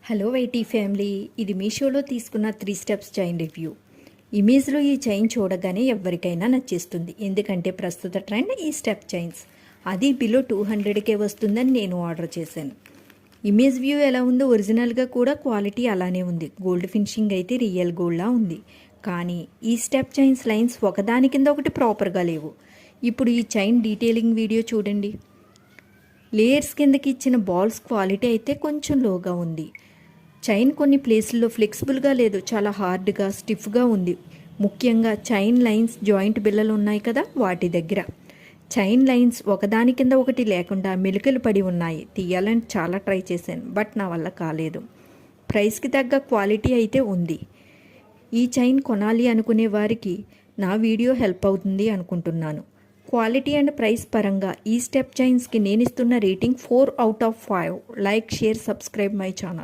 Hello YT family, ఇది మీషోలో తీసుకున్న 3 స్టెప్స్ చైన్ రివ్యూ. ఇమేజ్లో ఈ చైన్ చూడగానే ఎవరికైనా నచ్చేస్తుంది, ఎందుకంటే ప్రస్తుత ట్రెండ్ ఈ స్టెప్ చైన్స్. అది బిలో 200కే వస్తుందని నేను ఆర్డర్ చేశాను. ఇమేజ్ వ్యూ ఎలా ఉందో ఒరిజినల్గా కూడా క్వాలిటీ అలానే ఉంది. గోల్డ్ ఫినిషింగ్ అయితే రియల్ గోల్డ్లా ఉంది. కానీ ఈ స్టెప్ చైన్స్ లైన్స్ ఒకదాని కింద ఒకటి ప్రాపర్గా లేవు. ఇప్పుడు ఈ చైన్ డీటెయిలింగ్ వీడియో చూడండి. లేయర్స్ కిందకి ఇచ్చిన బాల్స్ క్వాలిటీ అయితే కొంచెం లోగా ఉంది. చైన్ కొన్ని ప్లేసుల్లో ఫ్లెక్సిబుల్గా లేదు, చాలా హార్డ్గా స్టిఫ్గా ఉంది. ముఖ్యంగా చైన్ లైన్స్ జాయింట్ బిల్లలు ఉన్నాయి కదా, వాటి దగ్గర చైన్ లైన్స్ ఒకదాని కింద ఒకటి లేకుండా మెలికలు పడి ఉన్నాయి. తీయాలని చాలా ట్రై చేశాను, బట్ నా వల్ల కాలేదు. ప్రైస్కి తగ్గ క్వాలిటీ అయితే ఉంది. ఈ చైన్ కొనాలి అనుకునే వారికి నా వీడియో హెల్ప్ అవుతుంది అనుకుంటున్నాను. క్వాలిటీ అండ్ ప్రైస్ పరంగా ఈ స్టెప్ చైన్స్కి నేను ఇస్తున్న rating 4 out of 5. Like, share, subscribe my channel.